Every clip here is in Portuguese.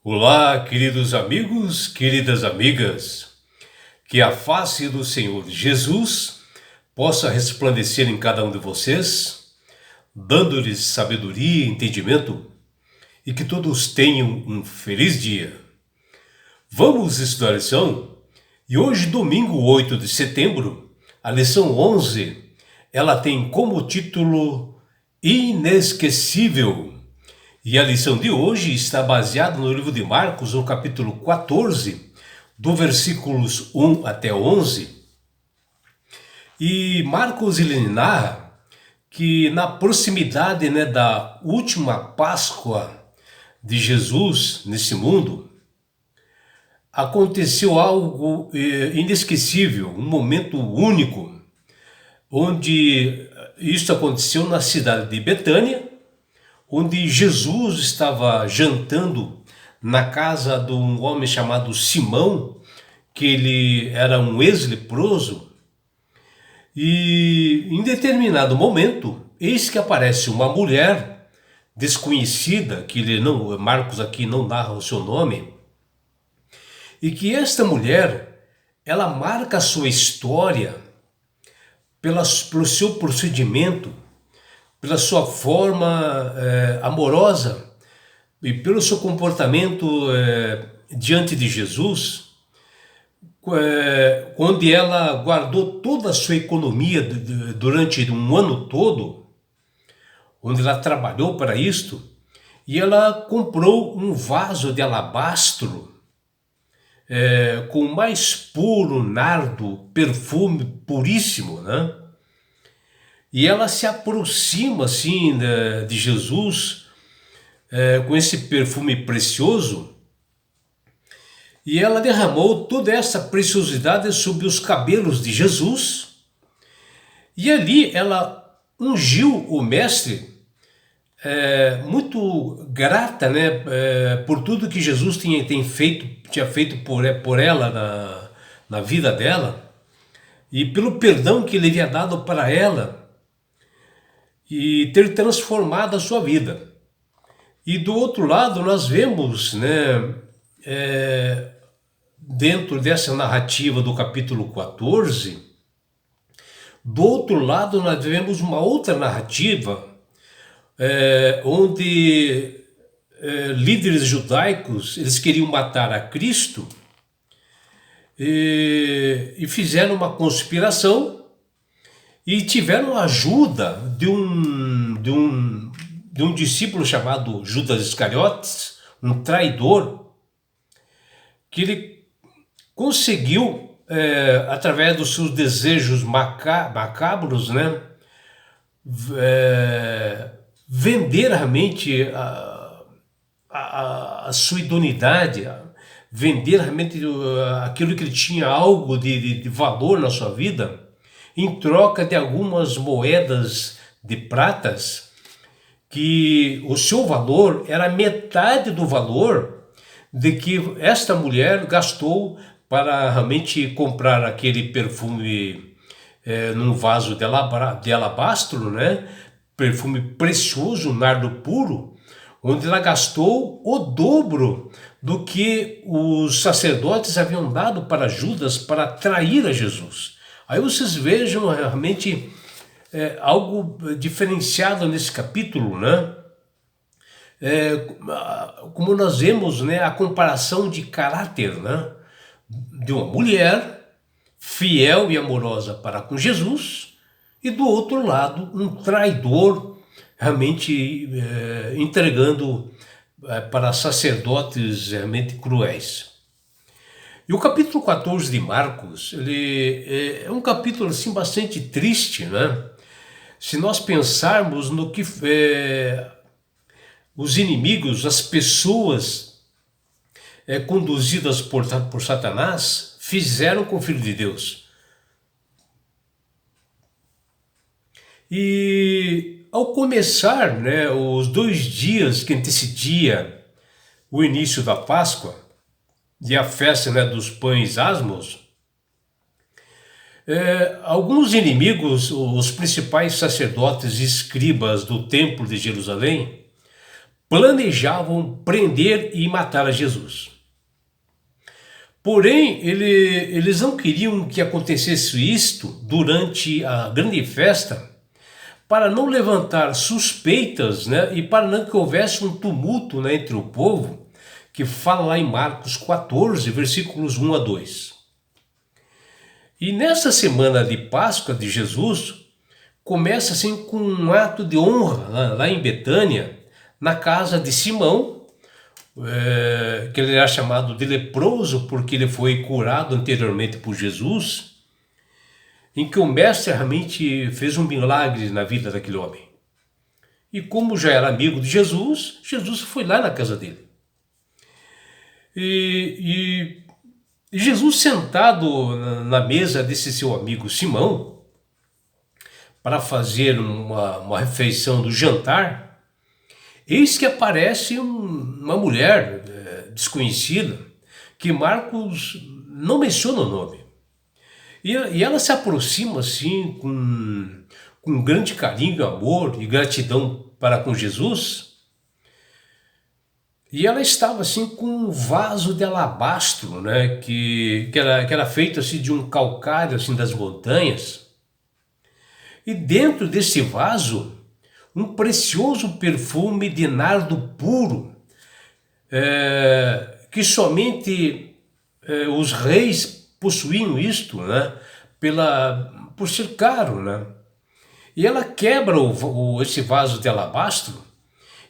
Olá, queridos amigos, queridas amigas, que a face do Senhor Jesus possa resplandecer em cada um de vocês, dando-lhes sabedoria e entendimento, e que todos tenham um feliz dia. Vamos estudar a lição? E hoje, domingo 8 de setembro, a lição 11, ela tem como título Inesquecível. E a lição de hoje está baseada no livro de Marcos, no capítulo 14, do versículos 1 até 11. E Marcos ele narra que na proximidade da última Páscoa de Jesus nesse mundo, aconteceu algo inesquecível, um momento único, onde isso aconteceu na cidade de Betânia, onde Jesus estava jantando na casa de um homem chamado Simão, que ele era um ex-leproso, e em determinado momento, eis que aparece uma mulher desconhecida, que Marcos aqui não narra o seu nome, e que esta mulher, ela marca a sua história pelo seu procedimento, pela sua forma amorosa e pelo seu comportamento diante de Jesus, onde ela guardou toda a sua economia durante um ano todo, onde ela trabalhou para isto, e ela comprou um vaso de alabastro com o mais puro nardo, perfume puríssimo, né? E ela se aproxima assim de Jesus com esse perfume precioso, e ela derramou toda essa preciosidade sobre os cabelos de Jesus, e ali ela ungiu o mestre, muito grata, né, por tudo que Jesus tinha feito por ela na vida dela, e pelo perdão que ele havia dado para ela, e ter transformado a sua vida. E do outro lado nós vemos, né, dentro dessa narrativa do capítulo 14, do outro lado nós vemos uma outra narrativa onde líderes judaicos eles queriam matar a Cristo e fizeram uma conspiração e tiveram a ajuda de um discípulo chamado Judas Iscariotes, um traidor, que ele conseguiu, através dos seus desejos macabros, né, vender realmente a sua idoneidade, vender realmente aquilo que ele tinha algo de valor na sua vida, em troca de algumas moedas de pratas, que o seu valor era metade do valor de que esta mulher gastou para realmente comprar aquele perfume num vaso de alabastro, né? Perfume precioso, nardo puro, onde ela gastou o dobro do que os sacerdotes haviam dado para Judas para trair a Jesus. Aí vocês vejam realmente algo diferenciado nesse capítulo, né? Como nós vemos, né, a comparação de caráter, né, de uma mulher fiel e amorosa para com Jesus, e do outro lado um traidor realmente entregando para sacerdotes realmente cruéis. E o capítulo 14 de Marcos, ele é um capítulo assim bastante triste, né? Se nós pensarmos no que os inimigos, as pessoas conduzidas por Satanás fizeram com o Filho de Deus. E ao começar, né, os 2 dias que antecedia o início da Páscoa e a festa, né, dos pães asmos, alguns inimigos, os principais sacerdotes e escribas do templo de Jerusalém, planejavam prender e matar a Jesus. Porém, eles não queriam que acontecesse isto durante a grande festa, para não levantar suspeitas, né, e para não que houvesse um tumulto, né, entre o povo, que fala lá em Marcos 14, versículos 1 a 2. E nessa semana de Páscoa de Jesus, começa assim com um ato de honra lá em Betânia, na casa de Simão, que ele era chamado de leproso porque ele foi curado anteriormente por Jesus, em que o mestre realmente fez um milagre na vida daquele homem. E como já era amigo de Jesus, Jesus foi lá na casa dele. E Jesus, sentado na mesa desse seu amigo Simão, para fazer uma refeição do jantar, eis que aparece uma mulher desconhecida, que Marcos não menciona o nome. E ela se aproxima assim com grande carinho, amor e gratidão para com Jesus. E ela estava assim com um vaso de alabastro, né, que era feito assim de um calcário assim das montanhas. E dentro desse vaso, um precioso perfume de nardo puro, que somente os reis possuíam isto, né, por ser caro, né? E ela quebra esse vaso de alabastro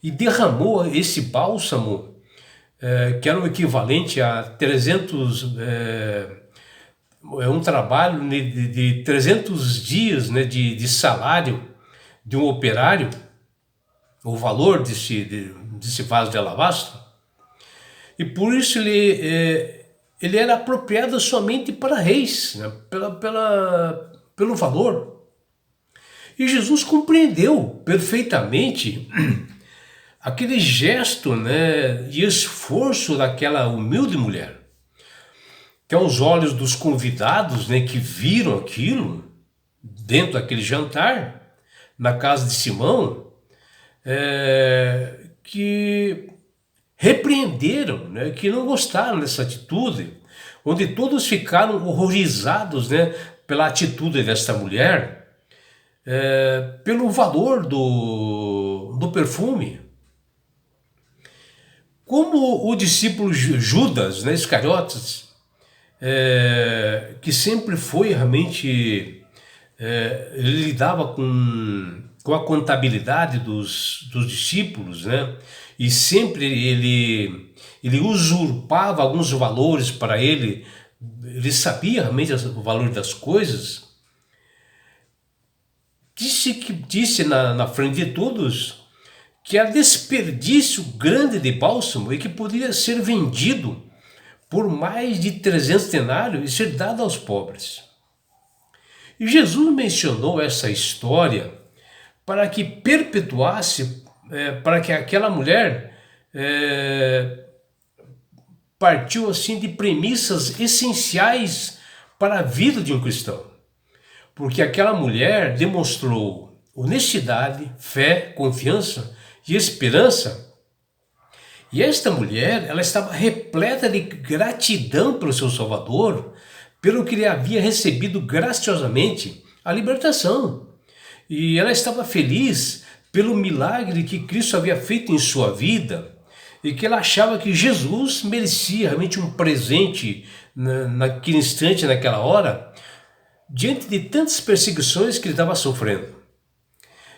e derramou esse bálsamo, que era o equivalente a 300, um trabalho de 300 dias, né, de salário de um operário, o valor desse vaso de alabastro. E por isso ele era apropriado somente para reis, né, pelo valor. E Jesus compreendeu perfeitamente aquele gesto, né, de esforço daquela humilde mulher, que aos olhos dos convidados, né, que viram aquilo dentro daquele jantar na casa de Simão, que repreenderam, né, que não gostaram dessa atitude, onde todos ficaram horrorizados, né, pela atitude desta mulher, pelo valor do perfume. Como o discípulo Judas, né, Iscariotes, que sempre foi realmente, ele lidava com a contabilidade dos discípulos, né, e sempre ele usurpava alguns valores para ele sabia realmente o valor das coisas. Disse na frente de todos que há desperdício grande de bálsamo e que poderia ser vendido por mais de 300 denários e ser dado aos pobres. E Jesus mencionou essa história para que perpetuasse, para que aquela mulher partiu assim de premissas essenciais para a vida de um cristão. Porque aquela mulher demonstrou honestidade, fé, confiança e esperança. E esta mulher, ela estava repleta de gratidão pelo seu Salvador, pelo que ele havia recebido graciosamente a libertação. E ela estava feliz pelo milagre que Cristo havia feito em sua vida e que ela achava que Jesus merecia realmente um presente naquele instante, naquela hora, diante de tantas perseguições que ele estava sofrendo.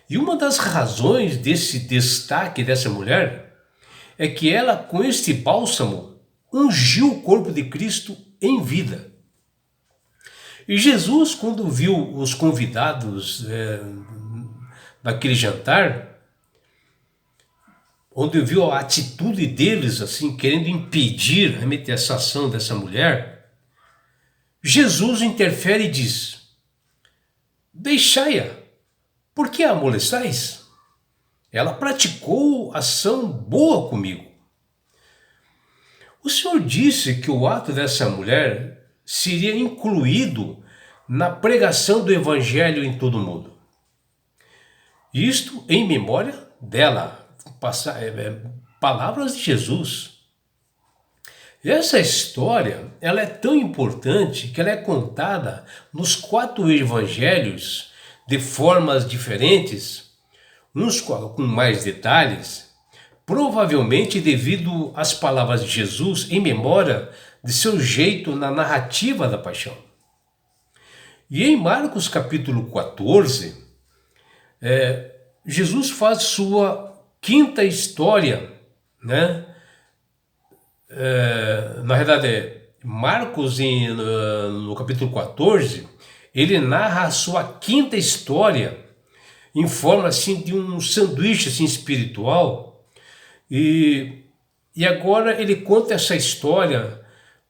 E uma das razões desse destaque dessa mulher é que ela, com este bálsamo, ungiu o corpo de Cristo em vida. E Jesus, quando viu os convidados naquele jantar, onde viu a atitude deles, assim, querendo impedir realmente essa ação dessa mulher, Jesus interfere e diz: deixai-a, por que a molestais? Ela praticou ação boa comigo. O Senhor disse que o ato dessa mulher seria incluído na pregação do Evangelho em todo o mundo. Isto em memória dela, palavras de Jesus. Essa história, ela é tão importante que ela é contada nos 4 evangelhos de formas diferentes, uns com mais detalhes, provavelmente devido às palavras de Jesus em memória de seu jeito na narrativa da paixão. E em Marcos capítulo 14, Jesus faz sua 5ª história, né? Na verdade, Marcos, no capítulo 14, ele narra a sua 5ª história em forma assim de um sanduíche assim, espiritual. E agora ele conta essa história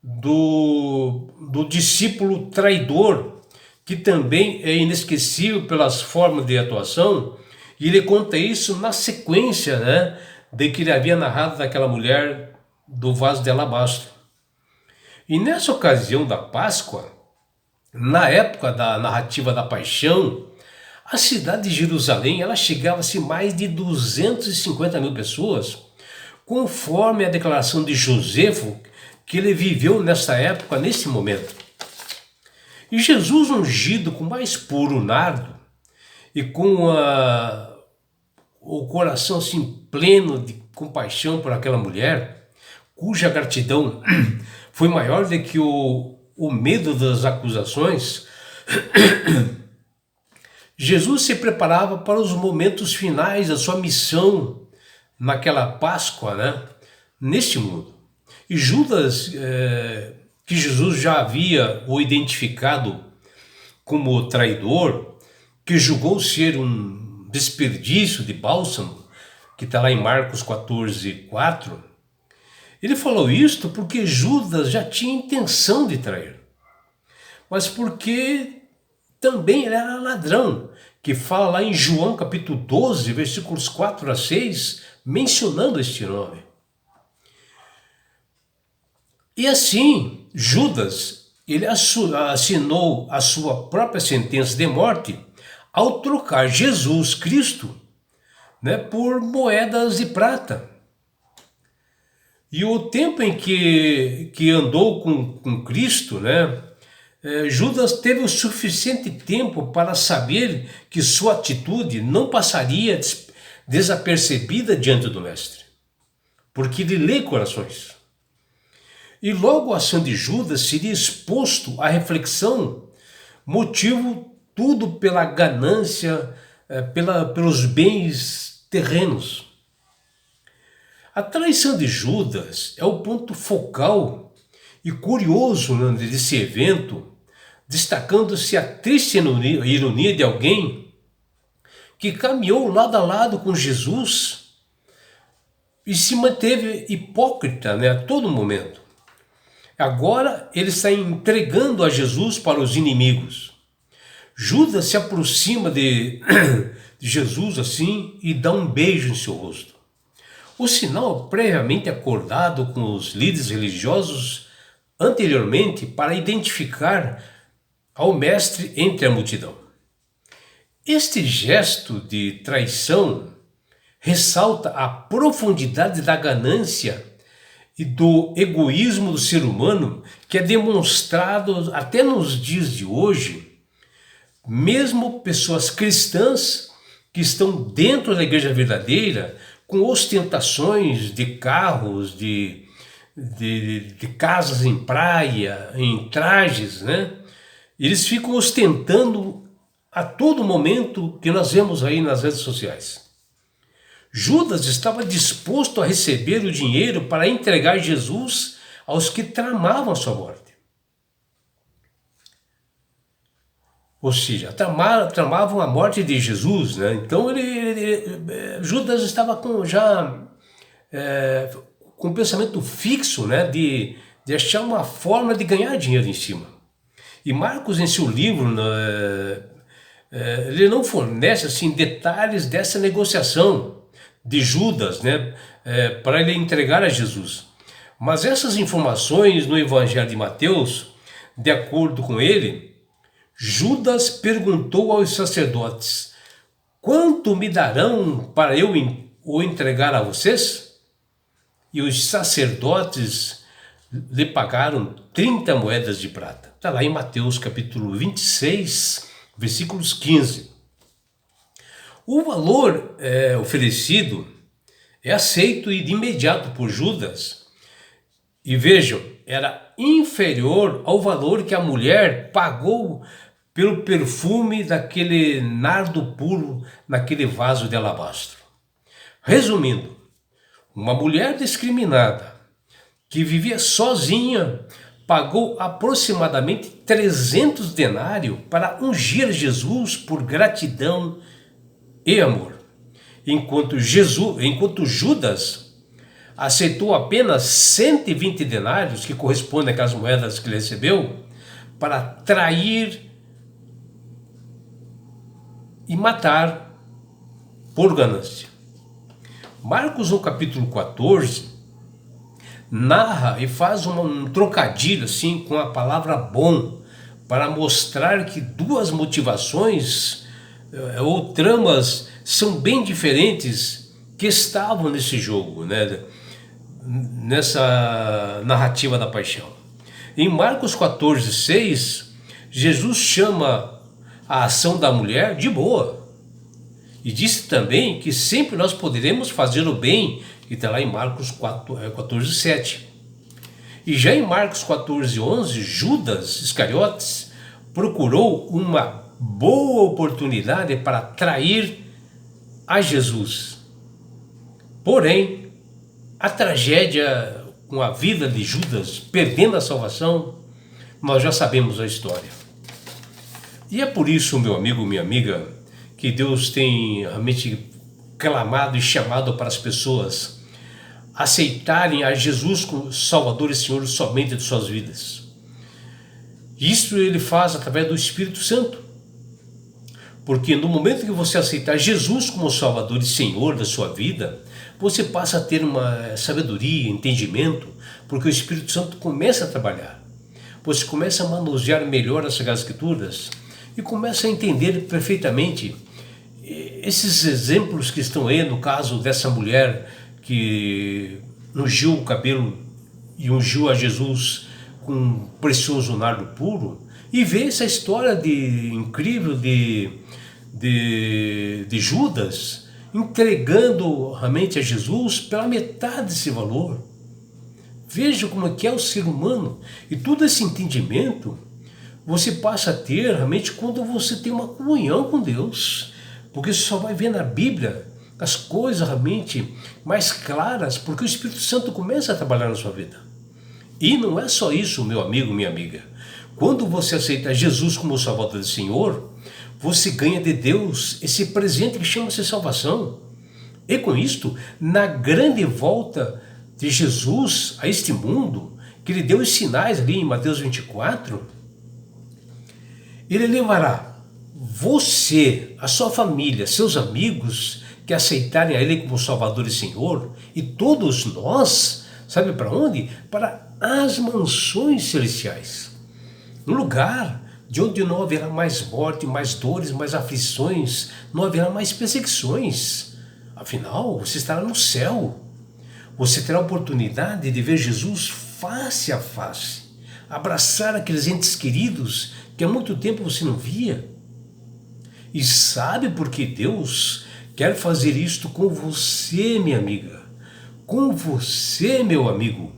do discípulo traidor, que também é inesquecível pelas formas de atuação, e ele conta isso na sequência, né, de que ele havia narrado daquela mulher do vaso de alabastro. E nessa ocasião da Páscoa, na época da narrativa da paixão, a cidade de Jerusalém ela chegava-se mais de 250 mil pessoas, conforme a declaração de Josefo, que ele viveu nessa época, nesse momento. E Jesus, ungido com mais puro nardo e com o coração assim pleno de compaixão por aquela mulher, cuja gratidão foi maior do que o medo das acusações, Jesus se preparava para os momentos finais da sua missão naquela Páscoa, né, neste mundo. E Judas, que Jesus já havia o identificado como traidor, que julgou ser um desperdício de bálsamo, que está lá em Marcos 14:4, ele falou isto porque Judas já tinha intenção de trair, mas porque também ele era ladrão, que fala lá em João capítulo 12, versículos 4-6, mencionando este nome. E assim, Judas, ele assinou a sua própria sentença de morte ao trocar Jesus Cristo, né, por moedas de prata. E o tempo em que andou com Cristo, né, Judas teve o suficiente tempo para saber que sua atitude não passaria desapercebida diante do Mestre, porque ele lê corações. E logo a ação de Judas seria exposto à reflexão, motivo tudo pela ganância, pelos bens terrenos. A traição de Judas é o ponto focal e curioso, né, desse evento, destacando-se a triste ironia de alguém que caminhou lado a lado com Jesus e se manteve hipócrita, né, a todo momento. Agora ele está entregando a Jesus para os inimigos. Judas se aproxima de Jesus assim e dá um beijo em seu rosto. O sinal previamente acordado com os líderes religiosos anteriormente para identificar ao mestre entre a multidão. Este gesto de traição ressalta a profundidade da ganância e do egoísmo do ser humano que é demonstrado até nos dias de hoje. Mesmo pessoas cristãs que estão dentro da igreja verdadeira, com ostentações de carros, de casas em praia, em trajes, né? Eles ficam ostentando a todo momento que nós vemos aí nas redes sociais. Judas estava disposto a receber o dinheiro para entregar Jesus aos que tramavam a sua morte. Ou seja, tramavam a morte de Jesus, né? Então Judas estava com um pensamento fixo, né, de achar uma forma de ganhar dinheiro em cima. E Marcos, em seu livro, ele não fornece assim detalhes dessa negociação de Judas, né, para ele entregar a Jesus. Mas essas informações no Evangelho de Mateus, de acordo com ele, Judas perguntou aos sacerdotes: quanto me darão para eu o entregar a vocês? E os sacerdotes lhe pagaram 30 moedas de prata. Está lá em Mateus capítulo 26, versículos 15. O valor oferecido é aceito e de imediato por Judas. E vejam, era inferior ao valor que a mulher pagou pelo perfume daquele nardo puro naquele vaso de alabastro. Resumindo, uma mulher discriminada que vivia sozinha pagou aproximadamente 300 denários para ungir Jesus por gratidão e amor, enquanto Judas aceitou apenas 120 denários, que correspondem àquelas moedas que ele recebeu, para trair e matar por ganância. Marcos, no capítulo 14, narra e faz um trocadilho assim com a palavra bom, para mostrar que duas motivações ou tramas são bem diferentes que estavam nesse jogo, né? Nessa narrativa da paixão. Em Marcos 14, 6, Jesus chama a ação da mulher de boa. E disse também que sempre nós poderemos fazer o bem, que está lá em Marcos 14, 7. E já em Marcos 14, 11, Judas Iscariotes procurou uma boa oportunidade para trair a Jesus. Porém, a tragédia com a vida de Judas perdendo a salvação, nós já sabemos a história. E é por isso, meu amigo, minha amiga, que Deus tem realmente clamado e chamado para as pessoas aceitarem a Jesus como Salvador e Senhor somente de suas vidas. Isso ele faz através do Espírito Santo. Porque no momento que você aceitar Jesus como Salvador e Senhor da sua vida, você passa a ter uma sabedoria, entendimento, porque o Espírito Santo começa a trabalhar. Você começa a manusear melhor as Sagradas Escrituras e começa a entender perfeitamente esses exemplos que estão aí, no caso dessa mulher que ungiu o cabelo e ungiu a Jesus com um precioso nardo puro, e ver essa história incrível de Judas entregando realmente a Jesus pela metade desse valor. Veja como é que é o ser humano, e todo esse entendimento você passa a ter realmente quando você tem uma comunhão com Deus, porque você só vai ver na Bíblia as coisas realmente mais claras, porque o Espírito Santo começa a trabalhar na sua vida. E não é só isso, meu amigo, minha amiga. Quando você aceita Jesus como Salvador e Senhor, você ganha de Deus esse presente que chama-se salvação. E com isto, na grande volta de Jesus a este mundo, que ele deu os sinais ali em Mateus 24, ele levará você, a sua família, seus amigos que aceitarem a ele como Salvador e Senhor, e todos nós, sabe para onde? Para as mansões celestiais. No lugar de onde não haverá mais morte, mais dores, mais aflições, não haverá mais perseguições. Afinal, você estará no céu. Você terá a oportunidade de ver Jesus face a face, abraçar aqueles entes queridos que há muito tempo você não via. E sabe por que Deus quer fazer isto com você, minha amiga? Com você, meu amigo?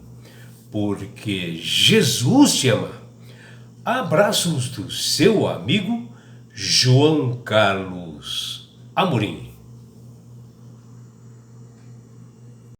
Porque Jesus te ama. Abraços do seu amigo João Carlos Amorim.